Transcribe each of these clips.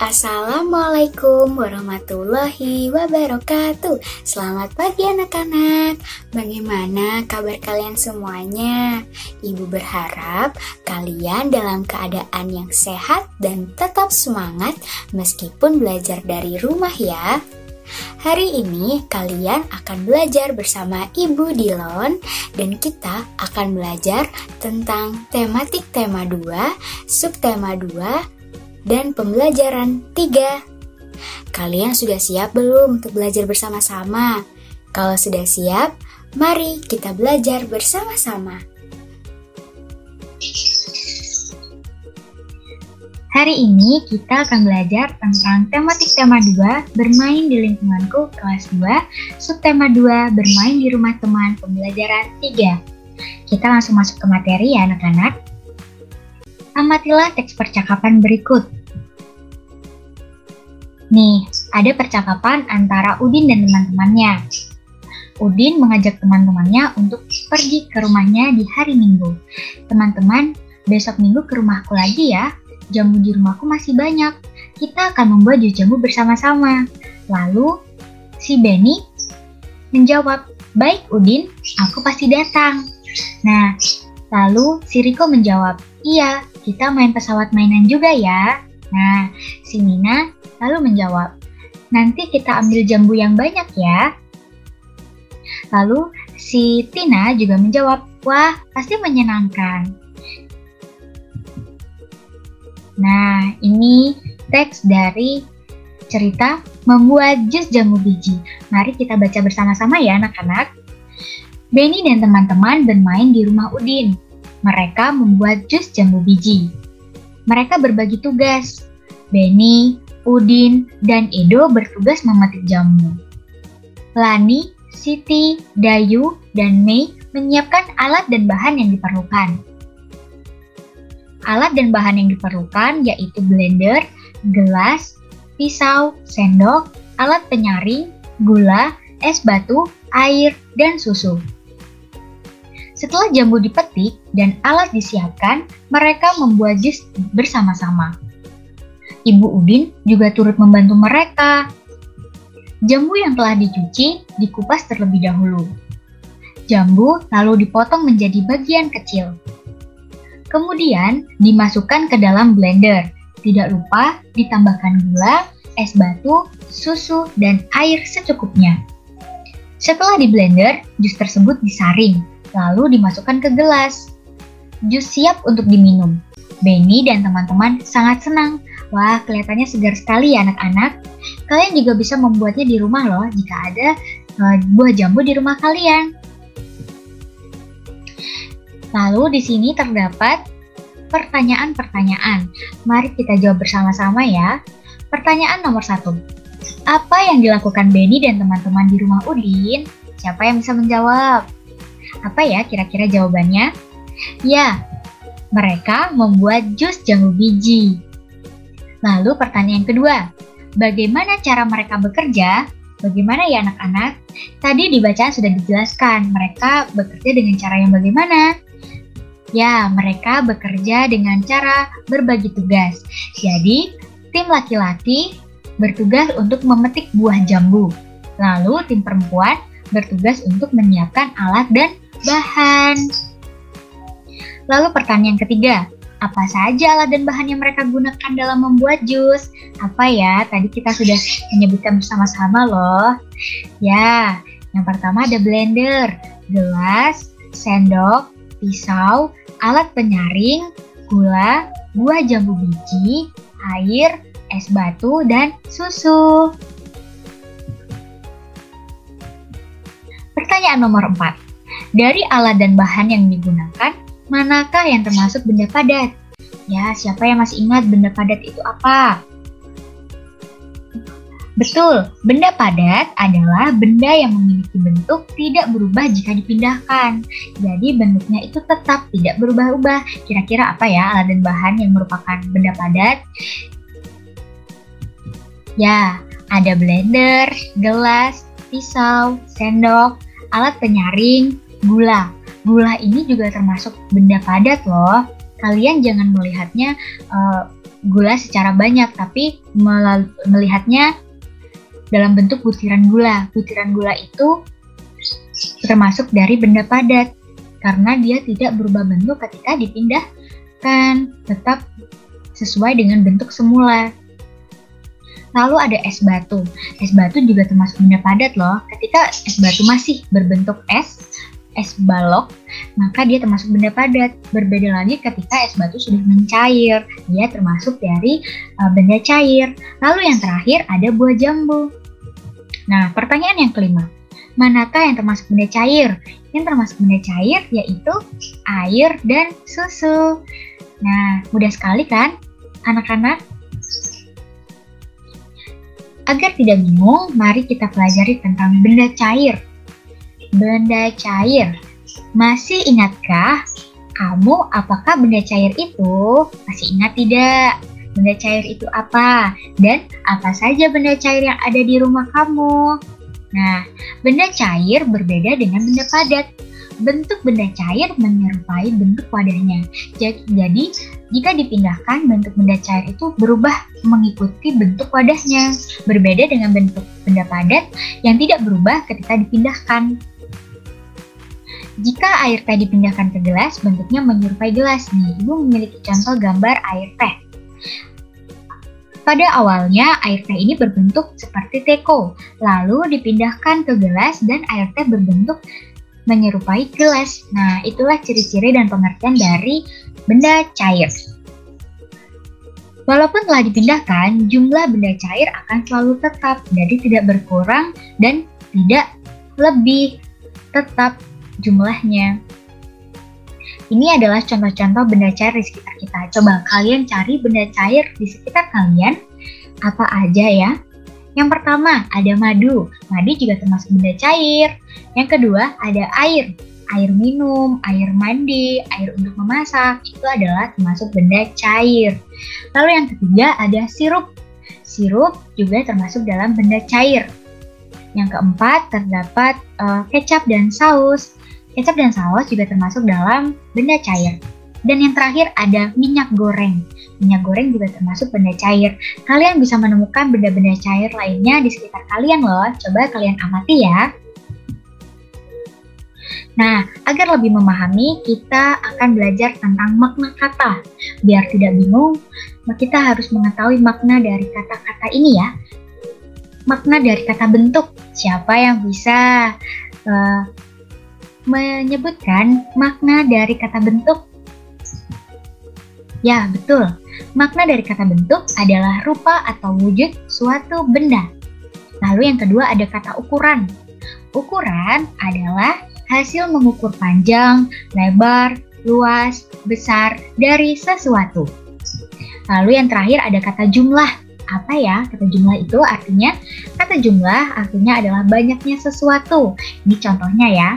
Assalamualaikum warahmatullahi wabarakatuh. Selamat pagi anak-anak. Bagaimana kabar kalian semuanya? Ibu berharap kalian dalam keadaan yang sehat dan tetap semangat meskipun belajar dari rumah ya. Hari ini kalian akan belajar bersama Ibu Dilon dan kita akan belajar tentang tematik tema 2, subtema 2, dan pembelajaran 3. Kalian sudah siap belum untuk belajar bersama-sama? Kalau sudah siap, mari kita belajar bersama-sama. Hari ini kita akan belajar tentang tematik tema 2, bermain di lingkunganku kelas 2, subtema 2, bermain di rumah teman, pembelajaran 3. Kita langsung masuk ke materi ya anak-anak. Amatilah teks percakapan berikut. Nih, ada percakapan antara Udin dan teman-temannya. Udin mengajak teman-temannya untuk pergi ke rumahnya di hari Minggu. Teman-teman, besok Minggu ke rumahku lagi ya. Jamu di rumahku masih banyak. Kita akan membuat jus jambu bersama-sama. Lalu, si Benny menjawab, "Baik Udin, aku pasti datang." Nah, lalu si Riko menjawab, "Iya, kita main pesawat mainan juga ya." Nah, si Nina lalu menjawab, "Nanti kita ambil jambu yang banyak ya." Lalu si Tina juga menjawab, "Wah, pasti menyenangkan." Nah, ini teks dari cerita membuat jus jambu biji. Mari kita baca bersama-sama ya anak-anak. Benny dan teman-teman bermain di rumah Udin. Mereka membuat jus jambu biji. Mereka berbagi tugas. Benny, Udin, dan Edo bertugas memetik jambu. Lani, Siti, Dayu, dan Mei menyiapkan alat dan bahan yang diperlukan. Alat dan bahan yang diperlukan yaitu blender, gelas, pisau, sendok, alat penyaring, gula, es batu, air, dan susu. Setelah jambu dipetik dan alat disiapkan, mereka membuat jus bersama-sama. Ibu Udin juga turut membantu mereka. Jambu yang telah dicuci dikupas terlebih dahulu. Jambu lalu dipotong menjadi bagian kecil. Kemudian dimasukkan ke dalam blender. Tidak lupa ditambahkan gula, es batu, susu, dan air secukupnya. Setelah di blender, jus tersebut disaring, lalu dimasukkan ke gelas. Jus siap untuk diminum. Benny dan teman-teman sangat senang. Wah, kelihatannya segar sekali ya anak-anak. Kalian juga bisa membuatnya di rumah loh jika ada buah jambu di rumah kalian. Lalu di sini terdapat pertanyaan-pertanyaan. Mari kita jawab bersama-sama ya. Pertanyaan nomor 1. Apa yang dilakukan Benny dan teman-teman di rumah Udin? Siapa yang bisa menjawab? Apa ya kira-kira jawabannya? Ya, mereka membuat jus jambu biji. Lalu pertanyaan kedua, bagaimana cara mereka bekerja? Bagaimana ya anak-anak? Tadi di bacaan sudah dijelaskan, mereka bekerja dengan cara yang bagaimana? Ya, mereka bekerja dengan cara berbagi tugas. Jadi, tim laki-laki bertugas untuk memetik buah jambu. Lalu, tim perempuan bertugas untuk menyiapkan alat dan bahan. Lalu pertanyaan ketiga, apa saja alat dan bahan yang mereka gunakan dalam membuat jus? Apa ya? Tadi kita sudah menyebutkan bersama-sama loh. Ya, yang pertama ada blender, gelas, sendok, pisau, alat penyaring, gula, buah jambu biji, air, es batu, dan susu. Pertanyaan nomor 4. Dari alat dan bahan yang digunakan, manakah yang termasuk benda padat? Ya, siapa yang masih ingat benda padat itu apa? Betul, benda padat adalah benda yang memiliki bentuk tidak berubah jika dipindahkan. Jadi bentuknya itu tetap tidak berubah-ubah. Kira-kira apa ya alat dan bahan yang merupakan benda padat? Ya, ada blender, gelas, pisau, sendok, alat penyaring, gula. Gula ini juga termasuk benda padat loh. Kalian jangan melihatnya gula secara banyak, tapi melihatnya dalam bentuk butiran gula. Butiran gula itu termasuk dari benda padat, karena dia tidak berubah bentuk ketika dipindahkan, tetap sesuai dengan bentuk semula. Lalu ada es batu. Es batu juga termasuk benda padat loh. Ketika es batu masih berbentuk es balok, maka dia termasuk benda padat. Berbeda lagi ketika es batu sudah mencair, dia termasuk dari benda cair. Lalu yang terakhir ada buah jambu. Nah, pertanyaan yang kelima, manakah yang termasuk benda cair? Yang termasuk benda cair yaitu air dan susu. Nah, mudah sekali kan anak-anak? Agar tidak bingung, mari kita pelajari tentang benda cair. Benda cair. Masih ingatkah kamu apakah benda cair itu? Masih ingat tidak? Benda cair itu apa? Dan apa saja benda cair yang ada di rumah kamu? Nah, benda cair berbeda dengan benda padat. Bentuk benda cair menyerupai bentuk wadahnya. Jadi, jika dipindahkan, bentuk benda cair itu berubah mengikuti bentuk wadahnya. Berbeda dengan bentuk benda padat yang tidak berubah ketika dipindahkan. Jika air teh dipindahkan ke gelas, bentuknya menyerupai gelas. Nih, Ibu memiliki contoh gambar air teh. Pada awalnya, air teh ini berbentuk seperti teko, lalu dipindahkan ke gelas dan air teh berbentuk menyerupai gelas. Nah, itulah ciri-ciri dan pengertian dari benda cair. Walaupun telah dipindahkan, jumlah benda cair akan selalu tetap, jadi tidak berkurang dan tidak lebih, tetap jumlahnya. Ini adalah contoh-contoh benda cair di sekitar kita. Coba kalian cari benda cair di sekitar kalian, apa aja ya? Yang pertama ada madu. Madu juga termasuk benda cair. Yang kedua ada air. Air minum, air mandi, air untuk memasak. Itu adalah termasuk benda cair. Lalu yang ketiga ada sirup. Sirup juga termasuk dalam benda cair. Yang keempat terdapat kecap dan saus. Kecap dan saus juga termasuk dalam benda cair. Dan yang terakhir ada minyak goreng. Minyak goreng juga termasuk benda cair. Kalian bisa menemukan benda-benda cair lainnya di sekitar kalian loh. Coba kalian amati ya. Nah, agar lebih memahami, kita akan belajar tentang makna kata. Biar tidak bingung, kita harus mengetahui makna dari kata-kata ini ya. Makna dari kata bentuk. Siapa yang bisa menyebutkan makna dari kata bentuk? Ya, betul. Makna dari kata bentuk adalah rupa atau wujud suatu benda. Lalu yang kedua ada kata ukuran. Ukuran adalah hasil mengukur panjang, lebar, luas, besar dari sesuatu. Lalu yang terakhir ada kata jumlah. Apa ya kata jumlah itu? Kata jumlah artinya adalah banyaknya sesuatu. Ini contohnya ya.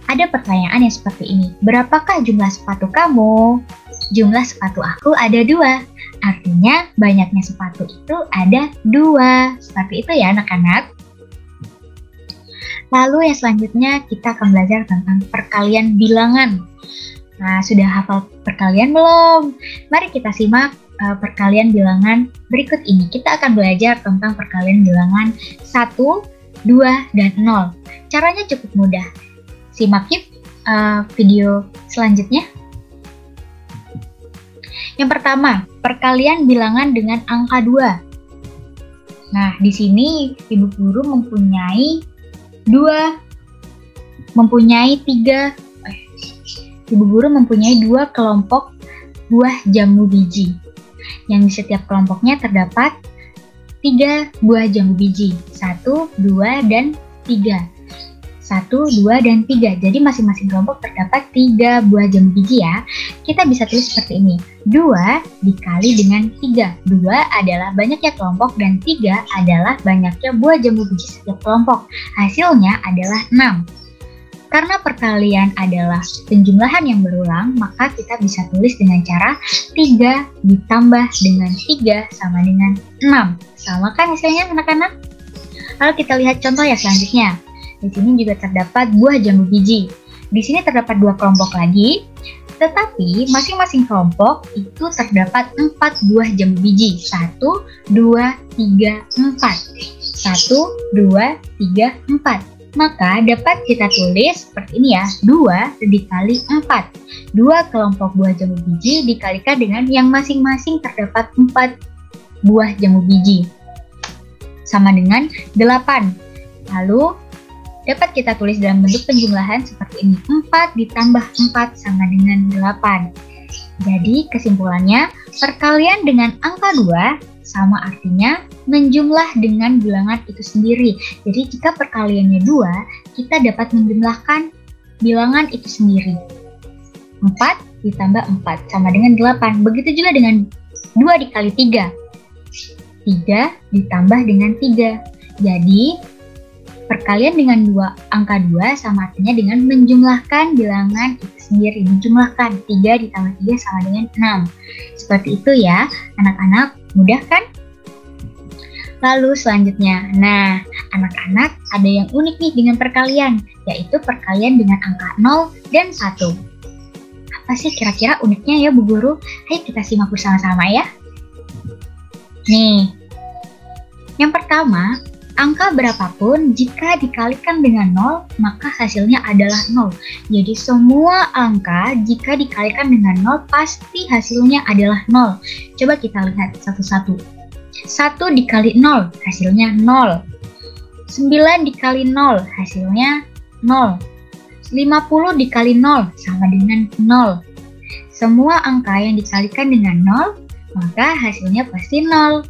Ada pertanyaan yang seperti ini. Berapakah jumlah sepatu kamu? Jumlah sepatu aku ada 2. Artinya banyaknya sepatu itu ada 2. Seperti itu ya anak-anak. Lalu yang selanjutnya kita akan belajar tentang perkalian bilangan. Nah, sudah hafal perkalian belum? Mari kita simak perkalian bilangan berikut ini. Kita akan belajar tentang perkalian bilangan 1, 2, dan 0. Caranya cukup mudah. Simak yuk video selanjutnya. Yang pertama, perkalian bilangan dengan angka 2. Nah, di sini Ibu Guru mempunyai 2 kelompok buah jambu biji. Yang di setiap kelompoknya terdapat 3 buah jambu biji. 1, 2, dan 3. 1, 2, dan 3. Jadi masing-masing kelompok terdapat 3 buah jambu biji ya. Kita bisa tulis seperti ini. 2 dikali dengan 3. 2 adalah banyaknya kelompok dan 3 adalah banyaknya buah jambu biji setiap kelompok. Hasilnya adalah 6. Karena perkalian adalah penjumlahan yang berulang, maka kita bisa tulis dengan cara 3 ditambah dengan 3 sama dengan 6. Sama kan hasilnya anak-anak? Lalu kita lihat contoh ya selanjutnya. Di sini juga terdapat buah jambu biji. Di sini terdapat 2 kelompok lagi. Tetapi masing-masing kelompok itu terdapat 4 buah jambu biji. 1, 2, 3, 4. 1, 2, 3, 4. Maka dapat kita tulis seperti ini ya, 2 dikali 4. 2 kelompok buah jambu biji dikalikan dengan yang masing-masing terdapat 4 buah jambu biji. Sama dengan 8. Lalu dapat kita tulis dalam bentuk penjumlahan seperti ini. 4 ditambah 4 sama dengan 8. Jadi kesimpulannya, perkalian dengan angka 2 sama artinya menjumlah dengan bilangan itu sendiri. Jadi jika perkaliannya 2, kita dapat menjumlahkan bilangan itu sendiri. 4 ditambah 4 sama dengan 8. Begitu juga dengan 2 dikali 3. 3 ditambah dengan 3. Jadi perkalian dengan angka 2 sama artinya dengan menjumlahkan bilangan itu sendiri. Menjumlahkan 3 ditambah 3 sama dengan 6. Seperti itu ya anak-anak, mudah kan? Lalu selanjutnya, nah anak-anak ada yang unik nih dengan perkalian, yaitu perkalian dengan angka 0 dan 1. Apa sih kira-kira uniknya ya Bu Guru? Ayo kita simak bersama-sama ya. Nih, yang pertama, angka berapapun jika dikalikan dengan 0, maka hasilnya adalah 0. Jadi semua angka jika dikalikan dengan 0, pasti hasilnya adalah 0. Coba kita lihat satu-satu. 1 dikali 0, hasilnya 0. 9 dikali 0, hasilnya 0. 50 dikali 0, sama dengan 0. Semua angka yang dikalikan dengan 0, maka hasilnya pasti 0.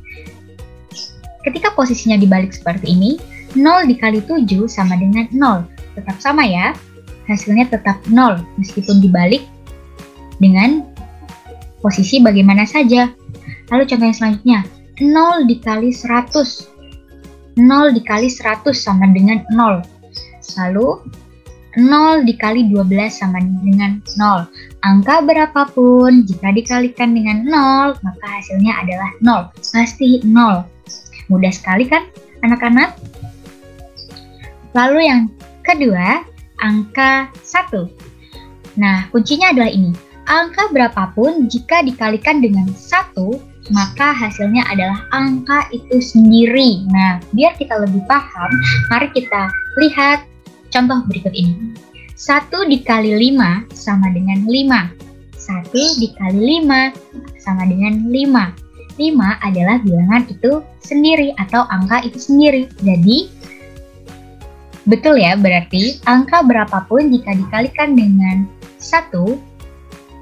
Ketika posisinya dibalik seperti ini, 0 dikali 7 sama dengan 0. Tetap sama ya, hasilnya tetap 0 meskipun dibalik dengan posisi bagaimana saja. Lalu contoh yang selanjutnya, 0 dikali 100. 0 dikali 100 sama dengan 0. Lalu 0 dikali 12 sama dengan 0. Angka berapapun jika dikalikan dengan 0, maka hasilnya adalah 0. Pasti 0. Mudah sekali kan anak-anak? Lalu yang kedua, angka 1. Nah, kuncinya adalah ini. Angka berapapun jika dikalikan dengan 1, maka hasilnya adalah angka itu sendiri. Nah, biar kita lebih paham, mari kita lihat contoh berikut ini. 1 dikali 5 sama dengan 5. 1 dikali 5 sama dengan 5. 5 adalah bilangan itu sendiri atau angka itu sendiri. Jadi, betul ya, berarti angka berapapun jika dikalikan dengan 1,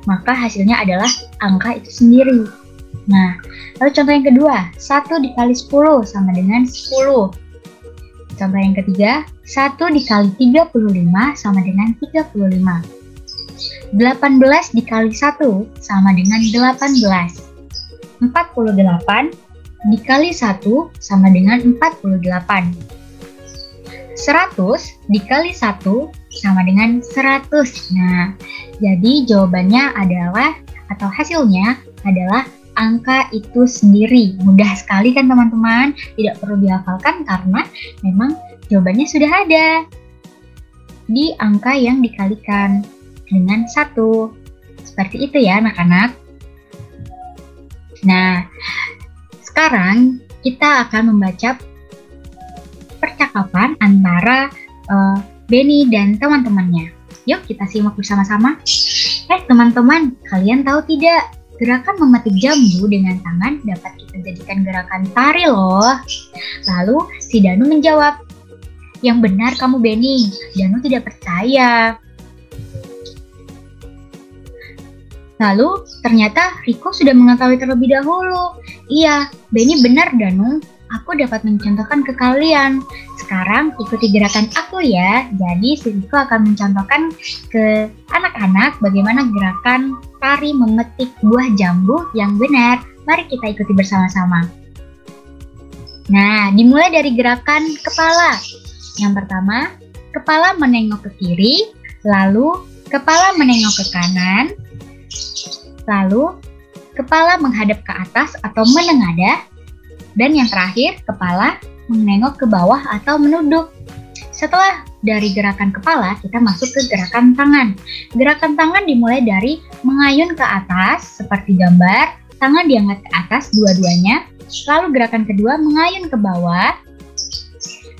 maka hasilnya adalah angka itu sendiri. Nah, lalu contoh yang kedua, 1 dikali 10 sama dengan 10. Contoh yang ketiga, 1 dikali 35 sama dengan 35. 18 dikali 1 sama dengan 18. 48 dikali 1 sama dengan 48. 100 dikali 1 sama dengan 100. Nah, jadi jawabannya adalah, atau hasilnya adalah angka itu sendiri. Mudah sekali kan teman-teman? Tidak perlu dihafalkan karena memang jawabannya sudah ada di angka yang dikalikan dengan 1. Seperti itu ya anak-anak. Nah, sekarang kita akan membaca percakapan antara Benny dan teman-temannya. Yuk kita simak bersama-sama. Teman-teman, kalian tahu tidak? Gerakan memetik jambu dengan tangan dapat kita jadikan gerakan tari loh. Lalu si Danu menjawab, "Yang benar kamu Benny." Danu tidak percaya. Lalu ternyata Riko sudah mengetahui terlebih dahulu. "Iya, Benny benar Danu. Aku dapat mencontohkan ke kalian. Sekarang ikuti gerakan aku ya." Jadi si Riko akan mencontohkan ke anak-anak bagaimana gerakan tari memetik buah jambu yang benar. Mari kita ikuti bersama-sama. Nah, dimulai dari gerakan kepala. Yang pertama, kepala menengok ke kiri, lalu kepala menengok ke kanan, lalu kepala menghadap ke atas atau menengadah, dan yang terakhir kepala menengok ke bawah atau menunduk. Setelah dari gerakan kepala, kita masuk ke gerakan tangan. Gerakan tangan dimulai dari mengayun ke atas, seperti gambar, tangan diangkat ke atas dua-duanya. Lalu gerakan kedua, mengayun ke bawah,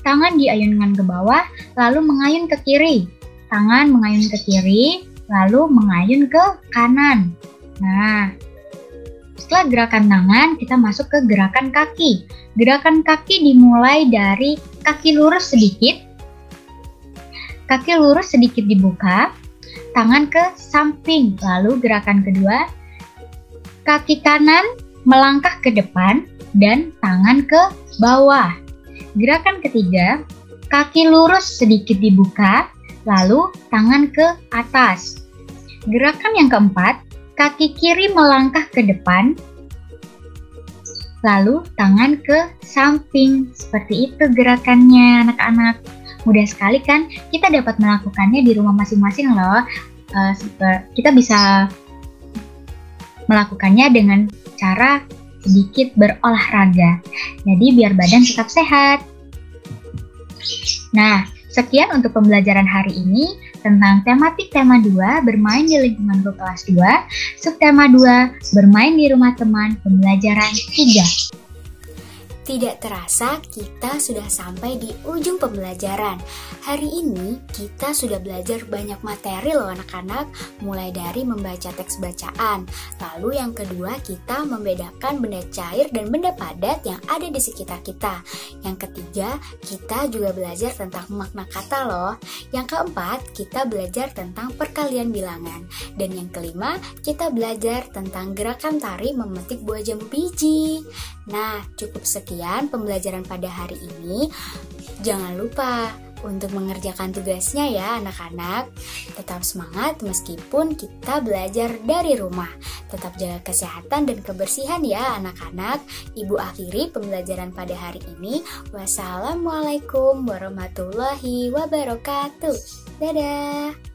tangan diayunkan ke bawah, lalu mengayun ke kiri. Tangan mengayun ke kiri, lalu mengayun ke kanan. Nah, setelah gerakan tangan, kita masuk ke gerakan kaki. Gerakan kaki dimulai dari kaki lurus sedikit, kaki lurus sedikit dibuka, tangan ke samping. Lalu gerakan kedua, kaki kanan melangkah ke depan dan tangan ke bawah. Gerakan ketiga, kaki lurus sedikit dibuka, lalu tangan ke atas. Gerakan yang keempat, kaki kiri melangkah ke depan, lalu tangan ke samping. Seperti itu gerakannya anak-anak. Mudah sekali kan? Kita dapat melakukannya di rumah masing-masing loh. Kita bisa melakukannya dengan cara sedikit berolahraga. Jadi biar badan tetap sehat. Nah, sekian untuk pembelajaran hari ini tentang tematik tema 2, bermain di lingkungan grup kelas 2, subtema 2, bermain di rumah teman, pembelajaran 3. Tidak terasa kita sudah sampai di ujung pembelajaran. Hari ini kita sudah belajar banyak materi loh anak-anak, mulai dari membaca teks bacaan. Lalu yang kedua, kita membedakan benda cair dan benda padat yang ada di sekitar kita. Yang ketiga, kita juga belajar tentang makna kata loh. Yang keempat, kita belajar tentang perkalian bilangan. Dan yang kelima, kita belajar tentang gerakan tari memetik buah jambu biji. Nah, cukup sekian pembelajaran pada hari ini. Jangan lupa untuk mengerjakan tugasnya ya anak-anak. Tetap semangat meskipun kita belajar dari rumah. Tetap jaga kesehatan dan kebersihan ya anak-anak. Ibu akhiri pembelajaran pada hari ini. Wassalamualaikum warahmatullahi wabarakatuh. Dadah.